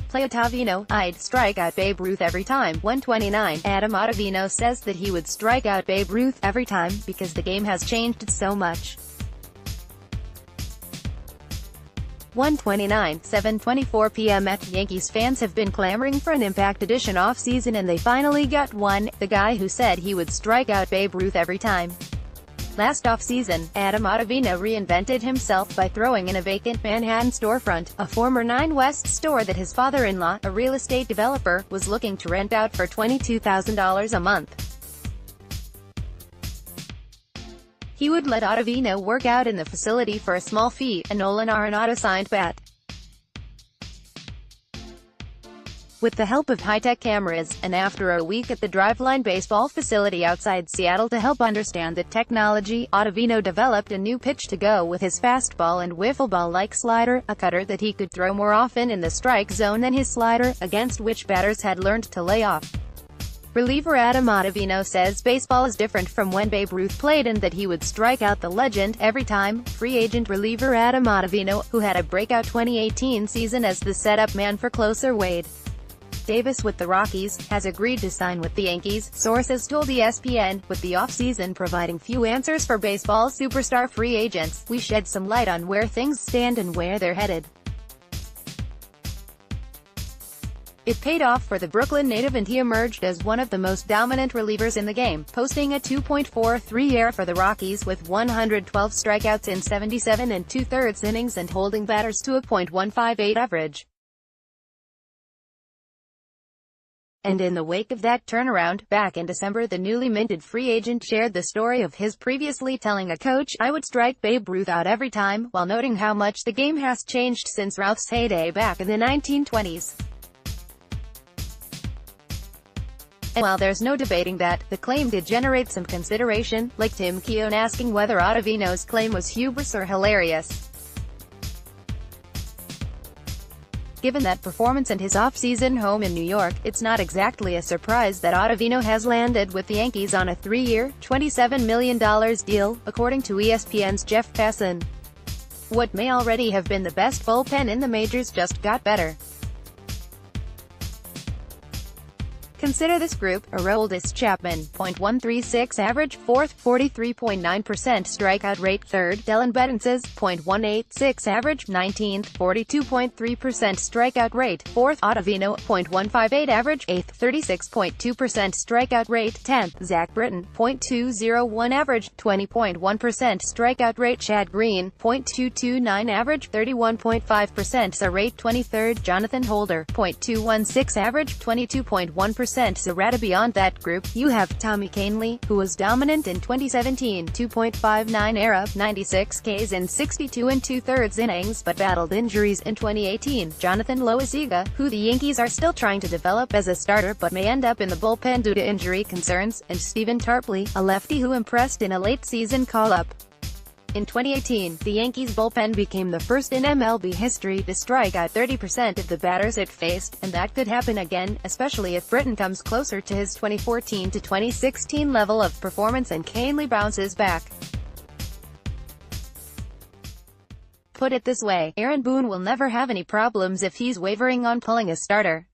playOttavino, I'd strike out Babe Ruth every time. 129. Ottavino says that he would strike out Babe Ruth every time, because the game has changed so much. 129. 7:24 p.m. Yankees fans have been clamoring for an Impact Edition offseason and they finally got one. The guy who said he would strike out Babe Ruth every time. Last offseason, Ottavino reinvented himself by throwing in a vacant Manhattan storefront, a former 9 West store that his father-in-law, a real estate developer, was looking to rent out for $22,000 a month. He would let Ottavino work out in the facility for a small fee, a Nolan Arenado-signed bat. With the help of high-tech cameras, and after a week at the Driveline baseball facility outside Seattle to help understand the technology, Ottavino developed a new pitch to go with his fastball and wiffle ball-like slider, a cutter that he could throw more often in the strike zone than his slider, against which batters had learned to lay off. Reliever Ottavino says baseball is different from when Babe Ruth played and that he would strike out the legend every time. Free agent reliever Ottavino, who had a breakout 2018 season as the setup man for closer Wade Davis with the Rockies, has agreed to sign with the Yankees, sources told ESPN. With the offseason providing few answers for baseball superstar free agents, we shed some light on where things stand and where they're headed. It paid off for the Brooklyn native and he emerged as one of the most dominant relievers in the game, posting a 2.43 ERA for the Rockies with 112 strikeouts in 77 2/3 innings and holding batters to a .158 average. And in the wake of that turnaround, back in December, the newly minted free agent shared the story of his previously telling a coach, "I would strike Babe Ruth out every time," while noting how much the game has changed since Ruth's heyday back in the 1920s. And while there's no debating that, the claim did generate some consideration, like Tim Keown asking whether Ottavino's claim was hubris or hilarious. Given that performance and his off-season home in New York, it's not exactly a surprise that Ottavino has landed with the Yankees on a 3-year, $27 million deal, according to ESPN's Jeff Passan. What may already have been the best bullpen in the majors just got better. Consider this group: Aroldis Chapman, .136 average, 4th, 43.9% strikeout rate; 3rd, Dellin Betances, .186 average, 19th, 42.3% strikeout rate; 4th, Ottavino, .158 average, 8th, 36.2% strikeout rate; 10th, Zach Britton, .201 average, 20.1% strikeout rate; Chad Green, .229 average, 31.5% SA rate; 23rd, Jonathan Holder, .216 average, 22.1% SA. Beyond that group, you have Tommy Kahnle, who was dominant in 2017, 2.59 ERA, 96 Ks in 62 2/3 innings, but battled injuries in 2018. Jonathan Loaisiga, who the Yankees are still trying to develop as a starter but may end up in the bullpen due to injury concerns, and Stephen Tarpley, a lefty who impressed in a late-season call-up. In 2018, the Yankees bullpen became the first in MLB history to strike out 30% of the batters it faced, and that could happen again, especially if Britton comes closer to his 2014 to 2016 level of performance and Kahnle bounces back. Put it this way, Aaron Boone will never have any problems if he's wavering on pulling a starter.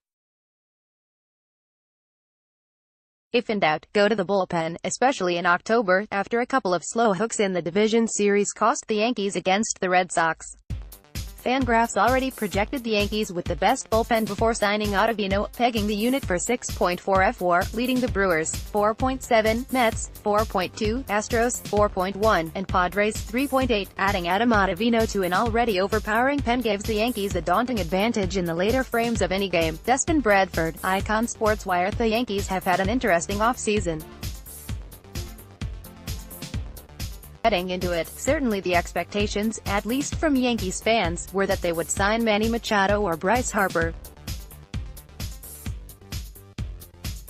If in doubt, go to the bullpen, especially in October, after a couple of slow hooks in the division series cost the Yankees against the Red Sox. Fangraphs already projected the Yankees with the best bullpen before signing Ottavino, pegging the unit for 6.4 fWAR, leading the Brewers 4.7, Mets 4.2, Astros 4.1, and Padres 3.8. Adding Ottavino to an already overpowering pen gives the Yankees a daunting advantage in the later frames of any game. Dustin Bradford, Icon Sportswire. The Yankees have had an interesting offseason. Heading into it, certainly the expectations, at least from Yankees fans, were that they would sign Manny Machado or Bryce Harper.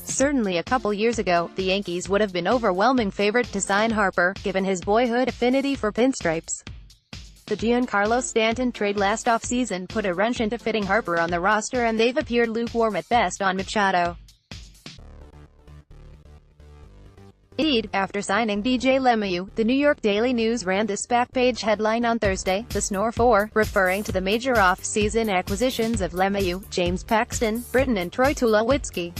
Certainly a couple years ago, the Yankees would have been overwhelming favorite to sign Harper, given his boyhood affinity for pinstripes. The Giancarlo Stanton trade last offseason put a wrench into fitting Harper on the roster, and they've appeared lukewarm at best on Machado. Indeed, after signing DJ LeMahieu, the New York Daily News ran this back-page headline on Thursday, the Snore 4, referring to the major off-season acquisitions of LeMahieu, James Paxton, Britton and Troy Tulowitzki.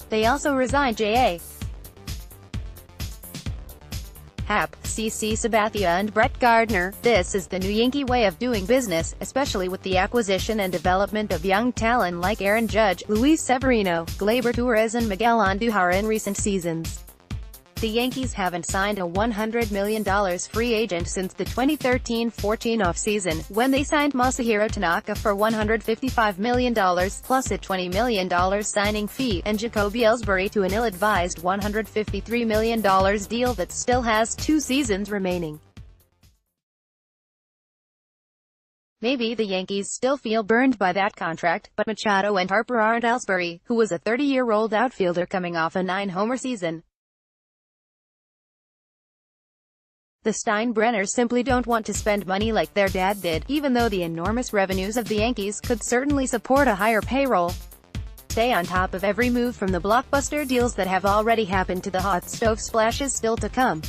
They also resigned J.A. Happ, CC Sabathia and Brett Gardner. This is the new Yankee way of doing business, especially with the acquisition and development of young talent like Aaron Judge, Luis Severino, Gleyber Torres and Miguel Andujar in recent seasons. The Yankees haven't signed a $100 million free agent since the 2013-14 offseason, when they signed Masahiro Tanaka for $155 million, plus a $20 million signing fee, and Jacoby Ellsbury to an ill-advised $153 million deal that still has 2 seasons remaining. Maybe the Yankees still feel burned by that contract, but Machado and Harper aren't Ellsbury, who was a 30-year-old outfielder coming off a 9-homer season. The Steinbrenners simply don't want to spend money like their dad did, even though the enormous revenues of the Yankees could certainly support a higher payroll. Stay on top of every move from the blockbuster deals that have already happened to the hot stove splashes still to come.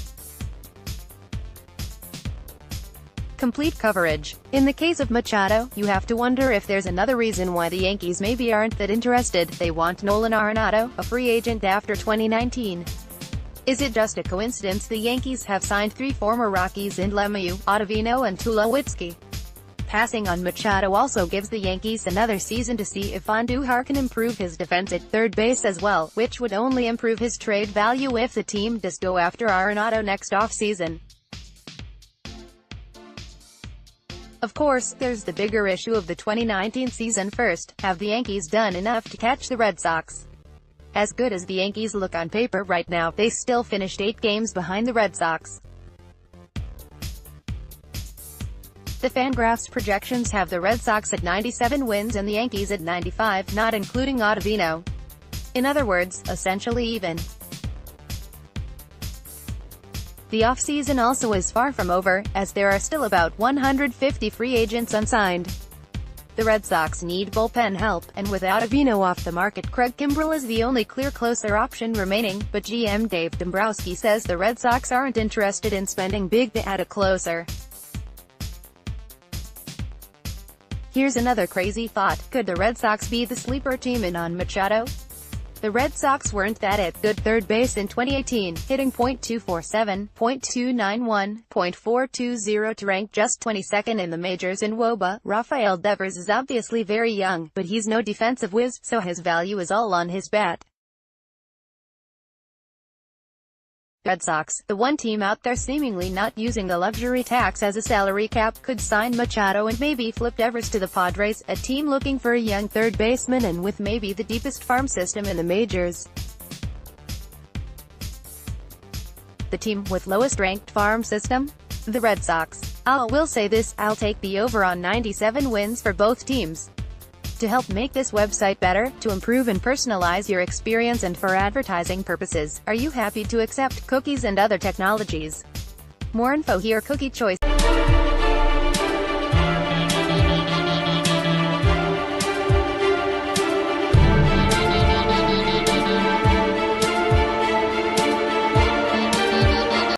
Complete coverage. In the case of Machado, you have to wonder if there's another reason why the Yankees maybe aren't that interested. They want Nolan Arenado, a free agent after 2019. Is it just a coincidence the Yankees have signed 3 former Rockies in LeMahieu, Ottavino and Tulowitzki? Passing on Machado also gives the Yankees another season to see if Andujar can improve his defense at third base as well, which would only improve his trade value if the team does go after Arenado next offseason. Of course, there's the bigger issue of the 2019 season first. Have the Yankees done enough to catch the Red Sox? As good as the Yankees look on paper right now, they still finished 8 games behind the Red Sox. The Fangraphs projections have the Red Sox at 97 wins and the Yankees at 95, not including Ottavino. In other words, essentially even. The offseason also is far from over, as there are still about 150 free agents unsigned. The Red Sox need bullpen help, and with Ottavino off the market, Craig Kimbrell is the only clear closer option remaining, but GM Dave Dombrowski says the Red Sox aren't interested in spending big to add a closer. Here's another crazy thought: could the Red Sox be the sleeper team in on Machado? The Red Sox weren't that at good third base in 2018, hitting .247, .291, .420 to rank just 22nd in the majors in WOBA. Rafael Devers is obviously very young, but he's no defensive whiz, so his value is all on his bat. Red Sox, the one team out there seemingly not using the luxury tax as a salary cap, could sign Machado and maybe flip Devers to the Padres, a team looking for a young third baseman and with maybe the deepest farm system in the majors. The team with lowest ranked farm system? The Red Sox. Will say this: I'll take the over on 97 wins for both teams. To help make this website better, to improve and personalize your experience and for advertising purposes, are you happy to accept cookies and other technologies? More info here. Cookie choice.